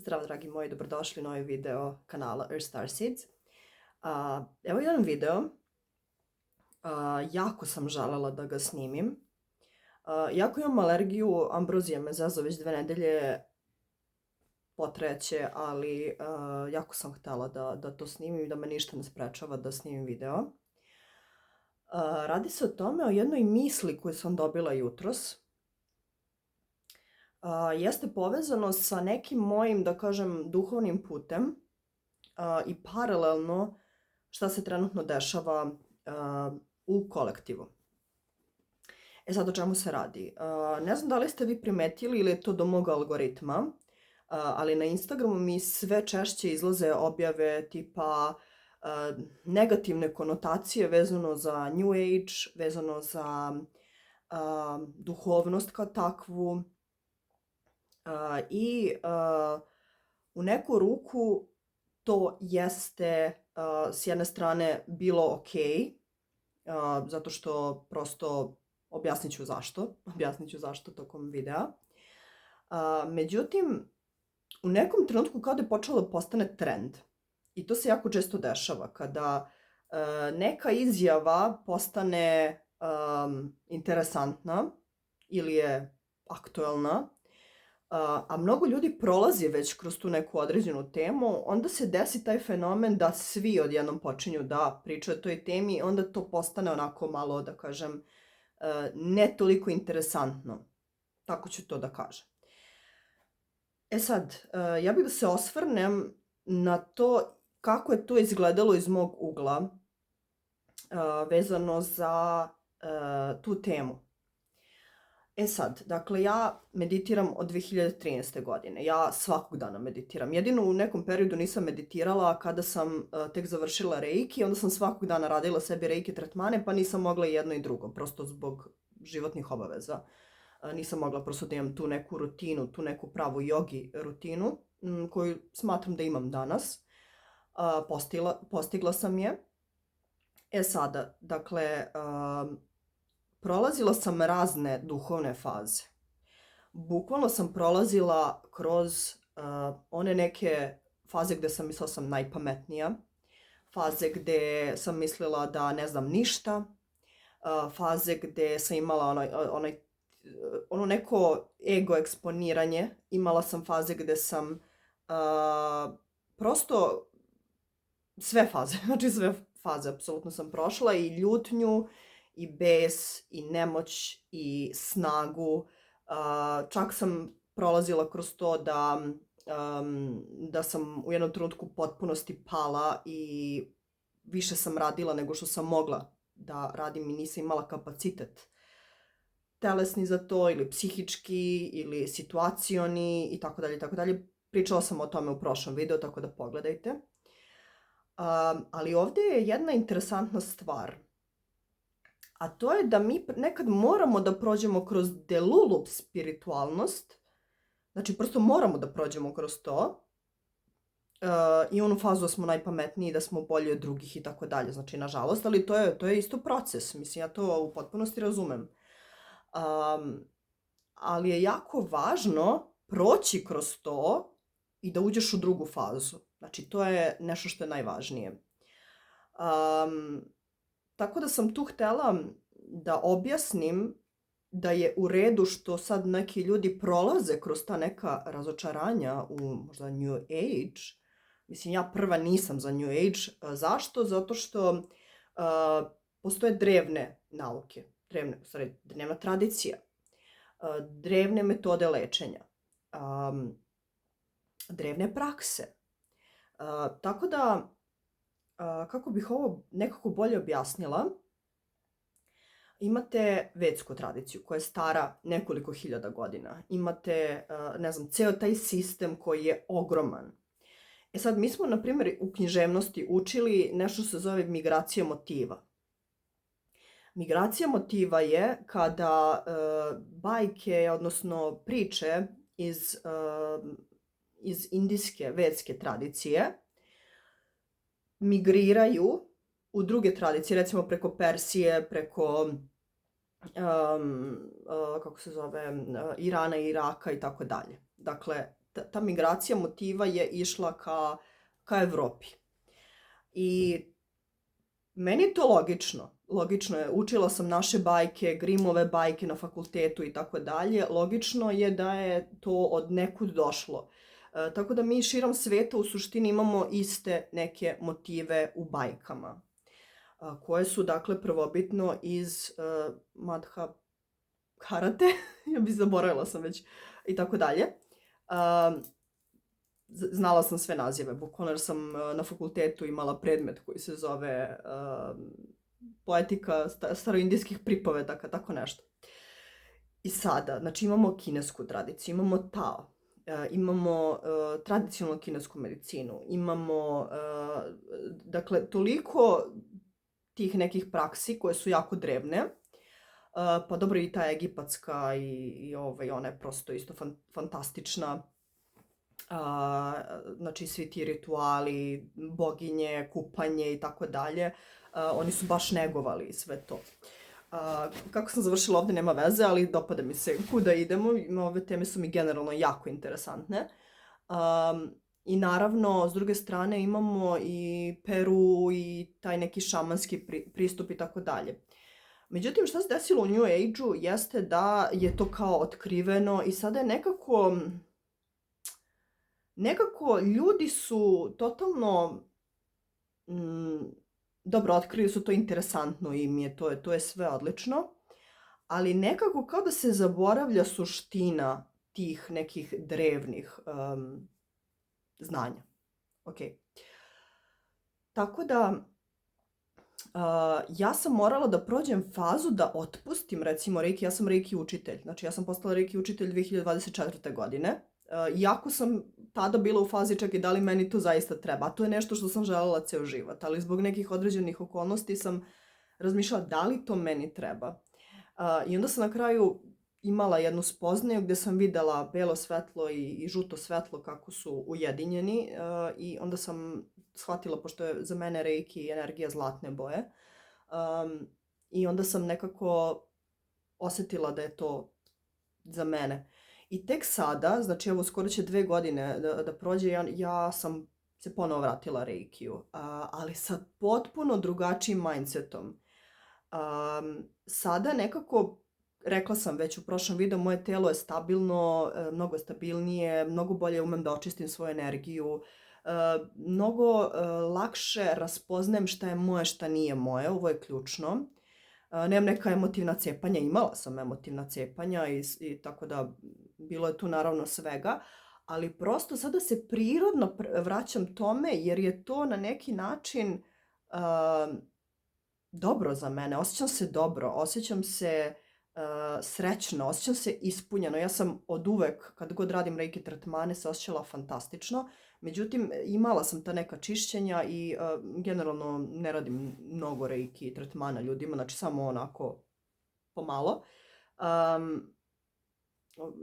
Zdravo, dragi moji, dobrodošli u novi video kanala Earth Star Seeds. Evo jedan video, jako sam želela da ga snimim. Jako imam alergiju, ambrozija me zezao već 2 nedelje, potreće, ali jako sam htjela da to snimim i da me ništa ne sprečava da snimim video. Radi se o tome, o jednoj misli koju sam dobila jutros. Jeste povezano sa nekim mojim, da kažem, duhovnim putem i paralelno šta se trenutno dešava u kolektivu. Sad o čemu se radi? Ne znam da li ste vi primetili ili je to do mog algoritma, ali na Instagramu mi sve češće izlaze objave tipa negativne konotacije vezano za New Age, vezano za duhovnost kao takvu. I u neku ruku to jeste s jedne strane bilo ok, zato što prosto objasnit ću zašto tokom videa. Međutim, u nekom trenutku kao da je počelo da postane trend. I to se jako često dešava kada neka izjava postane interesantna ili je aktuelna, a mnogo ljudi prolazi već kroz tu neku određenu temu, onda se desi taj fenomen da svi odjednom počinju da pričaju o toj temi, onda to postane onako malo, da kažem, ne toliko interesantno. Tako ću to da kažem. Sad, ja bih da se osvrnem na to kako je to izgledalo iz mog ugla vezano za tu temu. Sad, dakle, ja meditiram od 2013. godine. Ja svakog dana meditiram. Jedino u nekom periodu nisam meditirala kada sam tek završila reiki, onda sam svakog dana radila sebi reiki tretmane, pa nisam mogla jedno i drugo, prosto zbog životnih obaveza. Nisam mogla prosto da imam tu neku rutinu, tu neku pravu jogi rutinu, koju smatram da imam danas. Postigla sam je. Sada, dakle, prolazila sam razne duhovne faze. Bukvalno sam prolazila kroz one neke faze gde sam mislila sam najpametnija, faze gde sam mislila da ne znam ništa, faze gde sam imala ono neko ego eksponiranje, imala sam faze gde sam prosto sve faze apsolutno sam prošla i ljutnju, i bes, i nemoć, i snagu. Čak sam prolazila kroz to da sam u jednom trenutku u potpunosti pala i više sam radila nego što sam mogla da radim i nisam imala kapacitet telesni za to, ili psihički, ili situacioni, i tako dalje. Pričala sam o tome u prošlom videu, tako da pogledajte. Ali ovdje je jedna interesantna stvar. A to je da mi nekad moramo da prođemo kroz delulu spiritualnost. Znači, prosto moramo da prođemo kroz to. I onu fazu da smo najpametniji, da smo bolji od drugih i tako dalje. Znači, nažalost, ali to je isto proces. Mislim, ja to u potpunosti razumem. Ali je jako važno proći kroz to i da uđeš u drugu fazu. Znači, to je nešto što je najvažnije. Tako da sam tu htjela da objasnim da je u redu što sad neki ljudi prolaze kroz ta neka razočaranja u možda New Age. Mislim, ja prva nisam za New Age. Zašto? Zato što postoje drevne nauke, drevna tradicija, drevne metode lečenja, drevne prakse. Tako da, kako bih ovo nekako bolje objasnila, imate vedsku tradiciju koja je stara nekoliko hiljada godina. Imate, ne znam, ceo taj sistem koji je ogroman. Sad, mi smo, na primjer, u književnosti učili nešto što se zove migracija motiva. Migracija motiva je kada bajke, odnosno priče iz indijske vedske tradicije migriraju u druge tradicije, recimo preko Persije, preko Irana i Iraka i tako dalje. Dakle, ta migracija motiva je išla ka Evropi. I meni je to logično. Logično je, učila sam naše bajke, Grimmove bajke na fakultetu i tako dalje. Logično je da je to od nekud došlo. Tako da mi širom sveta u suštini imamo iste neke motive u bajkama, koje su dakle prvobitno iz Madhharate, ja bi zaboravila sam već, i tako dalje. Znala sam sve nazive, bukvalno jer sam na fakultetu imala predmet koji se zove poetika staroindijskih pripovedaka, tako nešto. I sada, znači imamo kinesku tradiciju, imamo Tao, imamo tradicionalnu kinesku medicinu, imamo, dakle, toliko tih nekih praksi koje su jako drevne, pa dobro i ta egipatska i ona je prosto isto fantastična. Znači svi ti rituali, boginje, kupanje i tako dalje, oni su baš negovali sve to. Kako sam završila ovde nema veze, ali dopada mi se kuda idemo, ove teme su mi generalno jako interesantne. I naravno, s druge strane imamo i Peru i taj neki šamanski pristup i tako dalje. Međutim, šta se desilo u New Age-u jeste da je to kao otkriveno i sada je nekako ljudi su totalno, dobro, otkrili su to, interesantno im je, to je sve odlično, ali nekako kao da se zaboravlja suština tih nekih drevnih znanja. Ok. Tako da, ja sam morala da prođem fazu da otpustim, recimo, Reiki. Ja sam Reiki učitelj. Znači, ja sam postala Reiki učitelj 2024. godine. Iako sam tada bila u fazi čekaj da li meni to zaista treba. A to je nešto što sam želela ceo život. Ali zbog nekih određenih okolnosti sam razmišljala da li to meni treba. I onda sam na kraju imala jednu spoznaju gde sam videla belo svetlo i žuto svetlo kako su ujedinjeni. I onda sam shvatila, pošto je za mene Reiki energija zlatne boje. I onda sam nekako osetila da je to za mene. I tek sada, znači evo skoro će 2 godine da prođe, ja sam se ponovo vratila Reikiju, ali sa potpuno drugačijim mindsetom. Sada nekako, rekla sam već u prošlom videu, moje telo je stabilno, mnogo stabilnije, mnogo bolje umem da očistim svoju energiju, mnogo lakše raspoznajem šta je moje, šta nije moje, ovo je ključno. Nemam neka emotivna cepanja, imala sam emotivna cepanja i tako da bilo je tu naravno svega, ali prosto sada se prirodno vraćam tome jer je to na neki način dobro za mene. Osjećam se dobro, osjećam se srećno, osjećam se ispunjeno. Ja sam od uvek, kad god radim Reiki tretmane, se osjećala fantastično. Međutim, imala sam ta neka čišćenja i generalno ne radim mnogo Reiki tretmana ljudima, znači samo onako pomalo.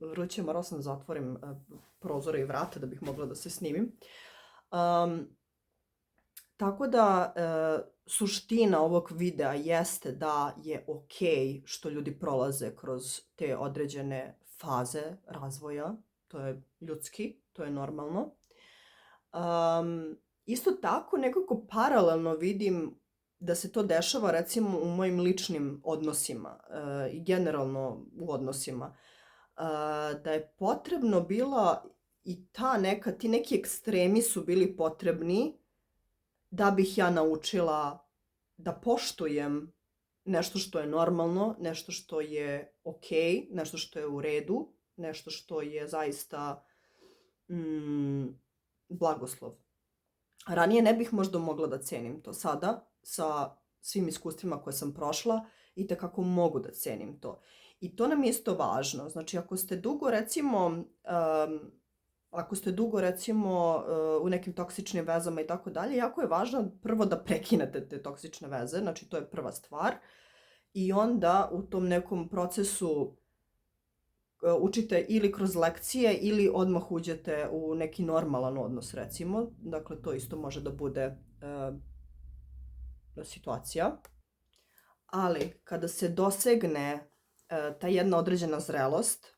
Vruće, morala sam da zatvorim prozore i vrata da bih mogla da se snimim. Tako da, suština ovog videa jeste da je okej što ljudi prolaze kroz te određene faze razvoja. To je ljudski, to je normalno. Isto tako nekako paralelno vidim da se to dešava recimo u mojim ličnim odnosima i generalno u odnosima. Da je potrebno bila i ti neki ekstremi su bili potrebni da bih ja naučila da poštujem nešto što je normalno, nešto što je okej, nešto što je u redu, nešto što je zaista blagoslov. Ranije ne bih možda mogla da cenim to. Sada, sa svim iskustvima koje sam prošla, itekako mogu da cenim to. I to nam je isto važno. Znači, ako ste dugo recimo u nekim toksičnim vezama i tako dalje, jako je važno prvo da prekinete te toksične veze, znači to je prva stvar. I onda u tom nekom procesu učite ili kroz lekcije ili odmah uđete u neki normalan odnos recimo. Dakle, to isto može da bude situacija. Ali kada se dosegne ta jedna određena zrelost,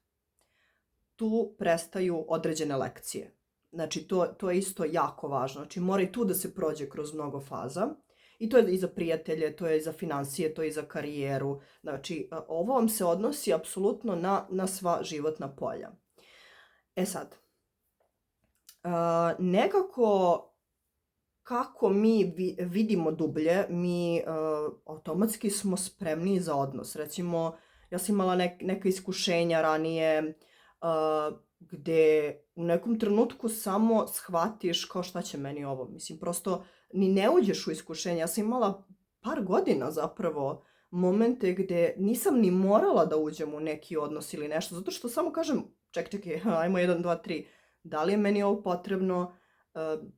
tu prestaju određene lekcije. Znači, to je isto jako važno. Znači, mora i tu da se prođe kroz mnogo faza. I to je i za prijatelje, to je i za financije, to je i za karijeru. Znači, ovo vam se odnosi apsolutno na sva životna polja. E sad, nekako kako mi vidimo dublje, mi automatski smo spremni za odnos. Recimo, ja sam imala neka iskušenja ranije gde u nekom trenutku samo shvatiš kao šta će meni ovo. Mislim, prosto ni ne uđeš u iskušenje. Ja sam imala par godina zapravo momente gde nisam ni morala da uđem u neki odnos ili nešto, zato što samo kažem, čekaj, ajmo 1, 2, 3, da li je meni ovo potrebno,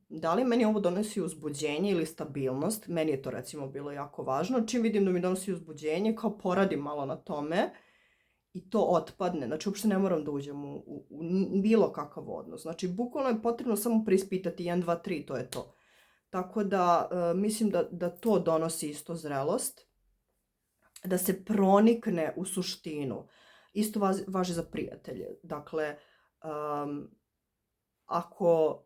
da li meni ovo donosi uzbuđenje ili stabilnost. Meni je to recimo bilo jako važno. Čim vidim da mi donosi uzbuđenje, kao poradim malo na tome i to otpadne. Znači, uopšte ne moram da uđem u bilo kakav odnos. Znači, bukvalno je potrebno samo preispitati 1, 2, 3, to je to. Tako da mislim da to donosi isto zrelost. Da se pronikne u suštinu. Isto važi za prijatelje. Dakle, ako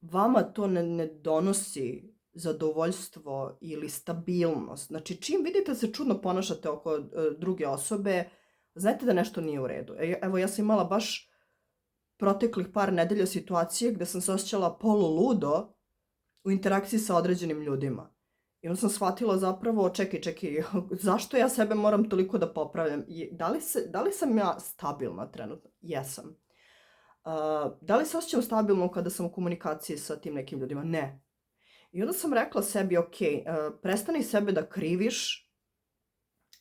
vama to ne donosi zadovoljstvo ili stabilnost, znači čim vidite da se čudno ponašate oko druge osobe, znajte da nešto nije u redu. Evo, ja sam imala baš proteklih par nedelja situacije gde sam se osjećala poluludo u interakciji sa određenim ljudima. I onda sam shvatila zapravo, čekaj, zašto ja sebe moram toliko da popravljam? Da li sam ja stabilna trenutno? Jesam. Da li se osjećam stabilno kada sam u komunikaciji sa tim nekim ljudima? Ne. I onda sam rekla sebi, ok, prestani sebe da kriviš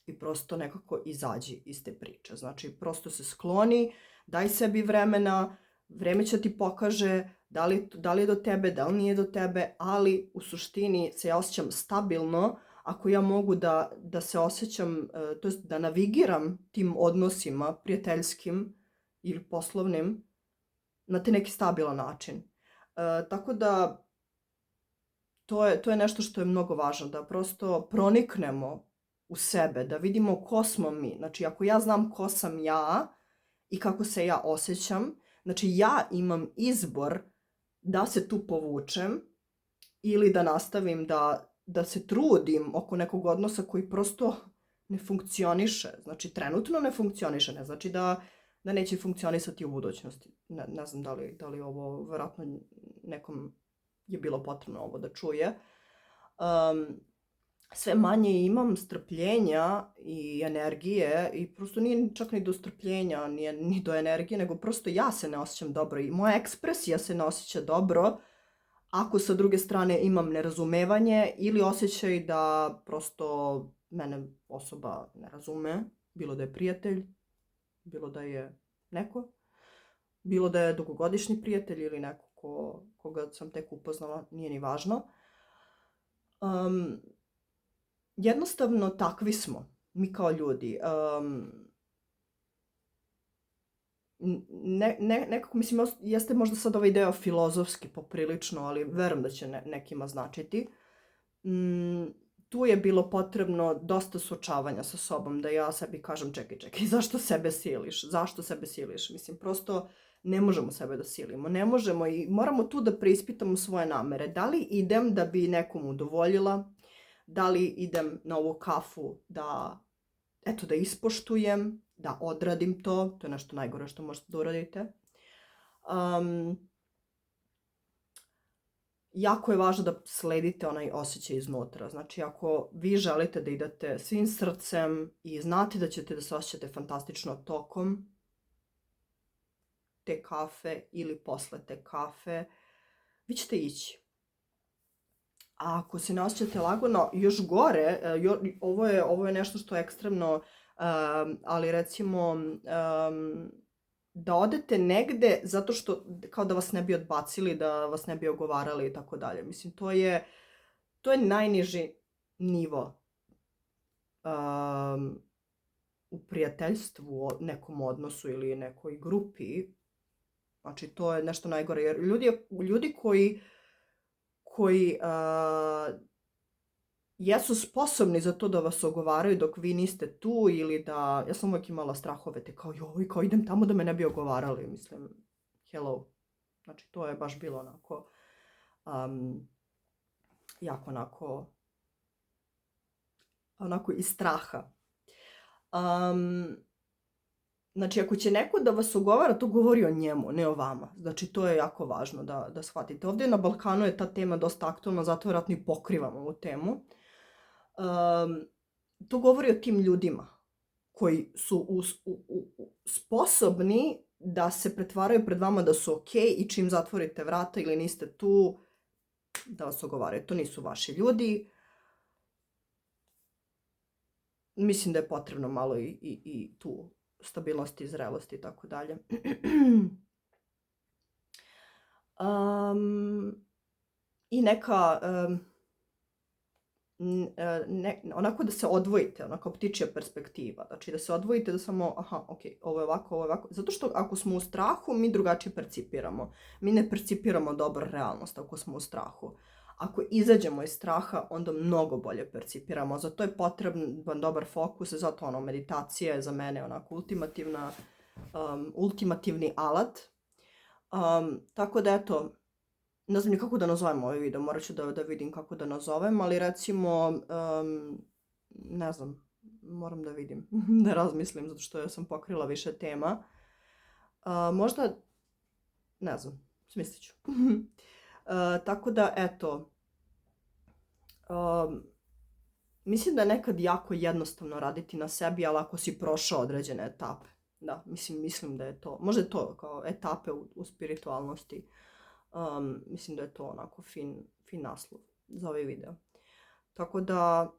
i prosto nekako izađi iz te priče. Znači, prosto se skloni, daj sebi vremena, vreme će ti pokaže da li je do tebe, da li nije do tebe, ali u suštini se ja osjećam stabilno ako ja mogu da se osjećam, to jest da navigiram tim odnosima prijateljskim ili poslovnim na te neki stabilan način. Tako da to je nešto što je mnogo važno, da prosto proniknemo u sebe, da vidimo ko smo mi. Znači, ako ja znam ko sam ja i kako se ja osjećam, znači ja imam izbor da se tu povučem ili da nastavim da se trudim oko nekog odnosa koji prosto ne funkcioniše. Znači, trenutno ne funkcioniše, ne znači da neće funkcionisati u budućnosti. Ne znam da li ovo, vjerojatno nekom je bilo potrebno ovo da čuje. Sve manje imam strpljenja i energije i prosto nije čak ni do strpljenja, nije ni do energije, nego prosto ja se ne osjećam dobro i moja ekspresija se ne osjeća dobro ako sa druge strane imam nerazumevanje ili osjećaj da prosto mene osoba ne razume, bilo da je prijatelj, bilo da je neko, bilo da je dugogodišnji prijatelj ili neko koga sam tek upoznala, nije ni važno. Jednostavno takvi smo, mi kao ljudi. Nekako, mislim, jeste možda sad ovaj deo filozofski poprilično, ali verujem da će nekima značiti. Tu je bilo potrebno dosta suočavanja sa sobom, da ja sebi kažem, čekaj, zašto sebe siliš? Mislim, prosto ne možemo sebe da silimo, ne možemo i moramo tu da preispitamo svoje namere. Da li idem da bi nekom udovoljila, da li idem na ovu kafu da ispoštujem, da odradim to je nešto najgore što možete da uradite. Jako je važno da sledite onaj osjećaj iznutra. Znači, ako vi želite da idete svim srcem i znate da ćete da se osjećate fantastično tokom te kafe ili posle te kafe, vi ćete ići. A ako se ne osjećate lagano, još gore, ovo je nešto što je ekstremno, ali recimo da odete negde zato što kao da vas ne bi odbacili, da vas ne bi ogovarali i tako dalje. Mislim, to je najniži nivo u prijateljstvu, nekom odnosu ili nekoj grupi. Znači, to je nešto najgore. Jer ljudi koji jesu sposobni za to da vas ogovaraju dok vi niste tu ili da, ja sam uvijek imala strahove te kao joj, kao idem tamo da me ne bi ogovarali, mislim, hello. Znači to je baš bilo onako, jako onako iz straha. Znači, ako će neko da vas ogovara, to govori o njemu, ne o vama. Znači, to je jako važno da shvatite. Ovdje na Balkanu je ta tema dosta aktualna, zato vjerojatno i pokrivam ovu temu. To govori o tim ljudima koji su sposobni da se pretvaraju pred vama da su ok i čim zatvorite vrata ili niste tu, da vas ogovaraju. To nisu vaši ljudi. Mislim da je potrebno malo i tu stabilnosti, zrelosti i tako dalje. I neka, onako da se odvojite, onako ptičja perspektiva. Znači da se odvojite da samo, aha, ok, ovo je ovako, ovo je ovako. Zato što ako smo u strahu, mi drugačije percipiramo. Mi ne percipiramo dobro realnost ako smo u strahu. Ako izađemo iz straha, onda mnogo bolje percipiramo. Zato je potreban dobar fokus, zato meditacija je za mene onako ultimativni alat. Tako da eto, ne znam ni kako da nazovem ovaj video, morat ću da vidim kako da nazovem, ali recimo, ne znam, moram da vidim, da razmislim, zato što ja sam pokrila više tema. Možda, ne znam, smislit ću. Tako da, eto, mislim da je nekad jako jednostavno raditi na sebi, ali ako si prošao određene etape. Da, mislim da je to, možda je to kao etape u spiritualnosti. Mislim da je to onako fin naslov za ovaj video. Tako da,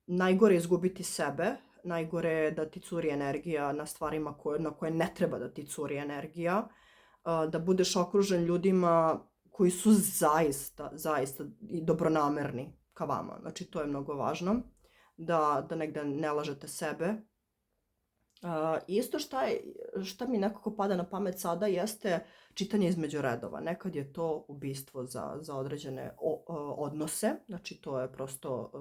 najgore je izgubiti sebe, najgore je da ti curi energija na stvarima na koje ne treba da ti curi energija, da budeš okružen ljudima koji su zaista i dobronamerni ka vama. Znači to je mnogo važno, da negde ne lažete sebe. Isto šta mi nekako pada na pamet sada jeste čitanje između redova. Nekad je to ubistvo za određene odnose, znači to je prosto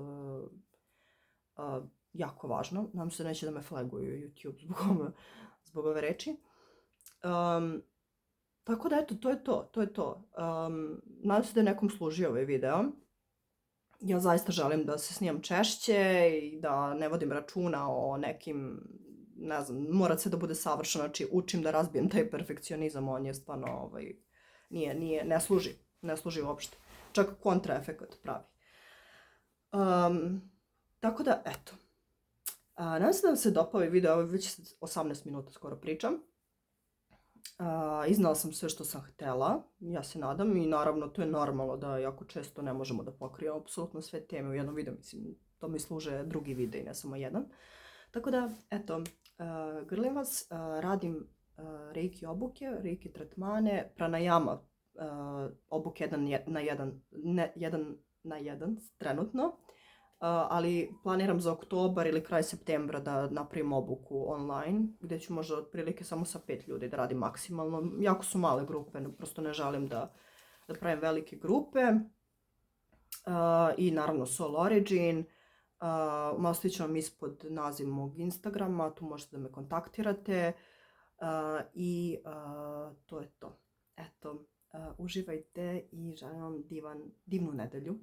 jako važno. Nadam se neće da me flaguju YouTube zbog ove reči. Tako da eto, to je to. Nadam se da je nekom služio ovaj video. Ja zaista želim da se snimam češće i da ne vodim računa o nekim, ne znam, mora se da bude savršeno, znači učim da razbijem taj perfekcionizam, on je stvarno, ne služi uopšte. Čak kontraefekat pravi. Tako da, eto. Nadam se da vam se dopao ovaj video, već 18 minuta skoro pričam. Iznala sam sve što sam htjela, ja se nadam, i naravno to je normalno da jako često ne možemo da pokrijemo apsolutno sve teme u jednom videu, mislim, to mi služe drugi videi, ne samo jedan. Tako da, eto, grlim vas, radim reiki obuke, reiki tretmane, pranajama obuke 1 na 1 trenutno, ali planiram za oktobar ili kraj septembra da napravim obuku online, gdje ću možda otprilike samo sa 5 ljudi da radim maksimalno. Jako su male grupe, prosto ne želim da pravim velike grupe. I naravno Soul Origin. Ostavit ću vam ispod naziv mog Instagrama, tu možete da me kontaktirate. I to je to. Eto, uživajte i želim vam divnu nedelju.